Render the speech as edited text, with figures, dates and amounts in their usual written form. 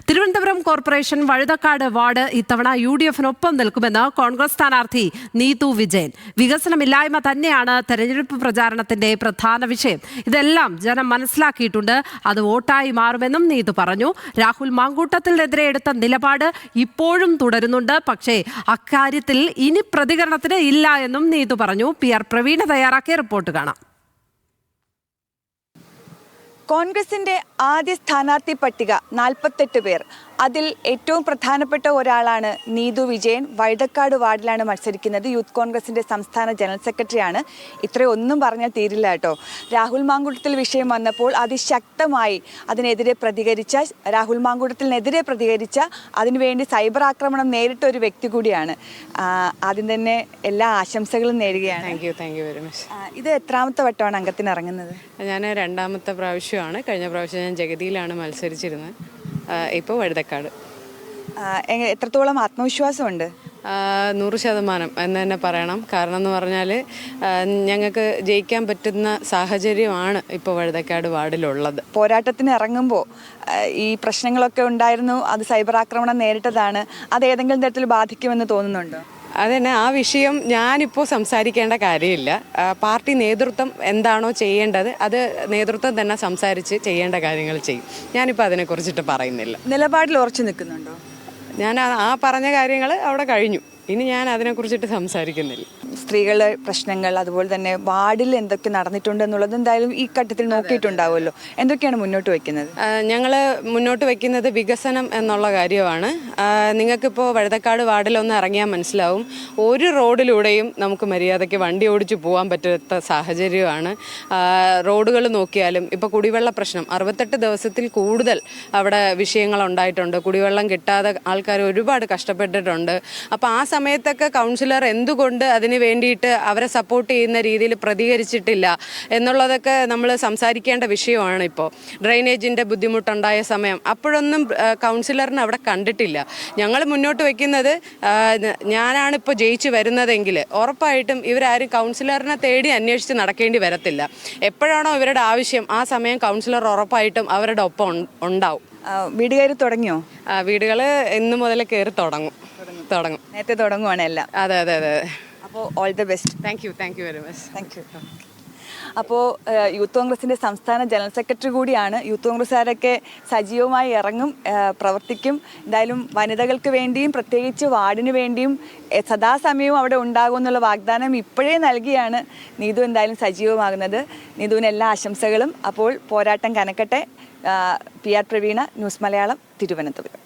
Thiruvananthapuram corporation Vazhuthacaud ward ഇത്തവണ UDF-നൊപ്പം നിൽക്കുമെന്ന് കോൺഗ്രസ് സ്ഥാനാർത്ഥി നീതു വിജയൻ. വികസനമില്ലായ്മ തന്നെയാണ് തെരഞ്ഞെടുപ്പ് പ്രചാരണത്തിന്റെ പ്രധാന വിഷയം. ഇതെല്ലാം ജനം മനസ്സിലാക്കിയിട്ടുണ്ട്. അത് വോട്ടായി മാറുമെന്നും നീതു പറഞ്ഞു. രാഹുൽ മാങ്കൂട്ടത്തിനെതിരെ എടുത്ത നിലപാട് ഇപ്പോഴും തുടരുന്നുണ്ട്. പക്ഷേ അക്കാര്യത്തിൽ ഇനി പ്രതികരണത്തിന് ഇല്ല എന്നും നീതു പറഞ്ഞു. PR പ്രവീണ തയ്യാറാക്കിയ റിപ്പോർട്ട് കാണാം. കോൺഗ്രസിന്റെ ആദ്യ സ്ഥാനാർത്ഥി പട്ടിക 48 പേർ. അതിൽ ഏറ്റവും പ്രധാനപ്പെട്ട ഒരാളാണ് നീതു വിജയൻ. വഴുതക്കാട് വാർഡിലാണ് മത്സരിക്കുന്നത്. യൂത്ത് കോൺഗ്രസിന്റെ സംസ്ഥാന ജനറൽ സെക്രട്ടറിയാണ്. ഇത്രയൊന്നും പറഞ്ഞാൽ തീരില്ല കേട്ടോ. രാഹുൽ മാങ്കൂട്ടത്തിൽ വിഷയം വന്നപ്പോൾ അതിശക്തമായി അതിനെതിരെ പ്രതികരിച്ച, രാഹുൽ മാങ്കൂട്ടത്തിനെതിരെ പ്രതികരിച്ച, അതിനുവേണ്ടി സൈബർ ആക്രമണം നേരിട്ട ഒരു വ്യക്തി കൂടിയാണ്. ആദ്യം തന്നെ എല്ലാ ആശംസകളും നേടുകയാണ്. Thank you very much. ഇത് എത്രാമത്തെ വട്ടമാണ് അംഗത്തിന് ഇറങ്ങുന്നത്? ഞാൻ രണ്ടാമത്തെ പ്രാവശ്യമാണ്. കഴിഞ്ഞ പ്രാവശ്യം ഞാൻ ജഗതിയിലാണ് മത്സരിച്ചിരുന്നത്. ഇപ്പോൾ വഴുതക്കാട്. എത്രത്തോളം ആത്മവിശ്വാസമുണ്ട്? 100% എന്ന് തന്നെ പറയണം. കാരണം എന്ന് പറഞ്ഞാൽ ഞങ്ങൾക്ക് ജയിക്കാൻ പറ്റുന്ന സാഹചര്യമാണ് ഇപ്പോൾ വഴുതക്കാട് വാർഡിലുള്ളത്. പോരാട്ടത്തിന് ഇറങ്ങുമ്പോൾ ഈ പ്രശ്നങ്ങളൊക്കെ ഉണ്ടായിരുന്നു. അത് സൈബർ ആക്രമണം നേരിട്ടതാണ്. അത് ഏതെങ്കിലും തരത്തിൽ ബാധിക്കുമെന്ന് തോന്നുന്നുണ്ടോ? അതന്നെ, ആ വിഷയം ഞാനിപ്പോൾ സംസാരിക്കേണ്ട കാര്യമില്ല. പാർട്ടി നേതൃത്വം എന്താണോ ചെയ്യേണ്ടത് അത് നേതൃത്വം തന്നെ സംസാരിച്ച് ചെയ്യേണ്ട കാര്യങ്ങൾ ചെയ്യും. ഞാനിപ്പോൾ അതിനെക്കുറിച്ചിട്ട് പറയുന്നില്ല. നിലപാടിൽ ഉറച്ചു നിൽക്കുന്നുണ്ടോ? ഞാൻ ആ പറഞ്ഞ കാര്യങ്ങൾ അവിടെ കഴിഞ്ഞു. ഇനി ഞാൻ അതിനെക്കുറിച്ചിട്ട് സംസാരിക്കുന്നില്ല. സ്ത്രീകളുടെ പ്രശ്നങ്ങൾ, അതുപോലെ തന്നെ വാർഡിൽ എന്തൊക്കെ നടന്നിട്ടുണ്ട് എന്നുള്ളത് എന്തായാലും ഈ ഘട്ടത്തിൽ നോക്കിയിട്ടുണ്ടാവുമല്ലോ. എന്തൊക്കെയാണ് മുന്നോട്ട് വയ്ക്കുന്നത്? ഞങ്ങൾ മുന്നോട്ട് വയ്ക്കുന്നത് വികസനം എന്നുള്ള കാര്യമാണ്. നിങ്ങൾക്കിപ്പോൾ വഴുതക്കാട് വാർഡിലൊന്ന് ഇറങ്ങിയാൽ മനസ്സിലാവും, ഒരു റോഡിലൂടെയും നമുക്ക് മര്യാദയ്ക്ക് വണ്ടി ഓടിച്ച് പോകാൻ പറ്റാത്ത സാഹചര്യമാണ്. റോഡുകൾ നോക്കിയാലും ഇപ്പോൾ കുടിവെള്ള പ്രശ്നം 68 ദിവസത്തിൽ കൂടുതൽ അവിടെ വിഷയങ്ങൾ ഉണ്ടായിട്ടുണ്ട്. കുടിവെള്ളം കിട്ടാതെ ആൾക്കാർ ഒരുപാട് കഷ്ടപ്പെട്ടിട്ടുണ്ട്. അപ്പോൾ ആ സമയത്തൊക്കെ കൗൺസിലർ എന്തുകൊണ്ട് അതിന് വേണ്ടിയിട്ട് അവരെ സപ്പോർട്ട് ചെയ്യുന്ന രീതിയിൽ പ്രതികരിച്ചിട്ടില്ല എന്നുള്ളതൊക്കെ നമ്മൾ സംസാരിക്കേണ്ട വിഷയമാണ്. ഇപ്പോൾ ഡ്രെയിനേജിൻ്റെ ബുദ്ധിമുട്ടുണ്ടായ സമയം അപ്പോഴൊന്നും കൗൺസിലറിനെ അവിടെ കണ്ടിട്ടില്ല. ഞങ്ങൾ മുന്നോട്ട് വയ്ക്കുന്നത്, ഞാനാണിപ്പോൾ ജയിച്ചു വരുന്നതെങ്കിൽ ഉറപ്പായിട്ടും ഇവരാരും കൗൺസിലറിനെ തേടി അന്വേഷിച്ച് നടക്കേണ്ടി വരത്തില്ല. എപ്പോഴാണോ ഇവരുടെ ആവശ്യം ആ സമയം കൗൺസിലർ ഉറപ്പായിട്ടും അവരുടെ ഒപ്പം ഉണ്ടാവും. വീട് കയറി തുടങ്ങിയോ? വീടുകൾ ഇന്ന് മുതൽ കയറി തുടങ്ങും. നേരത്തെ തുടങ്ങുവാണ് എല്ലാം. അതെ. അപ്പോൾ all the best. Thank you very much. Thank you. അപ്പോൾ യൂത്ത് കോൺഗ്രസിൻ്റെ സംസ്ഥാന ജനറൽ സെക്രട്ടറി കൂടിയാണ്. യൂത്ത് കോൺഗ്രസ്സുകാരൊക്കെ സജീവമായി ഇറങ്ങും, പ്രവർത്തിക്കും. എന്തായാലും വനിതകൾക്ക് വേണ്ടിയും പ്രത്യേകിച്ച് വാർഡിന് വേണ്ടിയും സദാസമയവും അവിടെ ഉണ്ടാകും എന്നുള്ള വാഗ്ദാനം ഇപ്പോഴേ നൽകിയാണ് നീതു എന്തായാലും സജീവമാകുന്നത്. നീതുവിന് എല്ലാ ആശംസകളും. അപ്പോൾ പോരാട്ടം കനക്കട്ടെ. PR Praveena, news Malayalam, Thiruvananthapuram.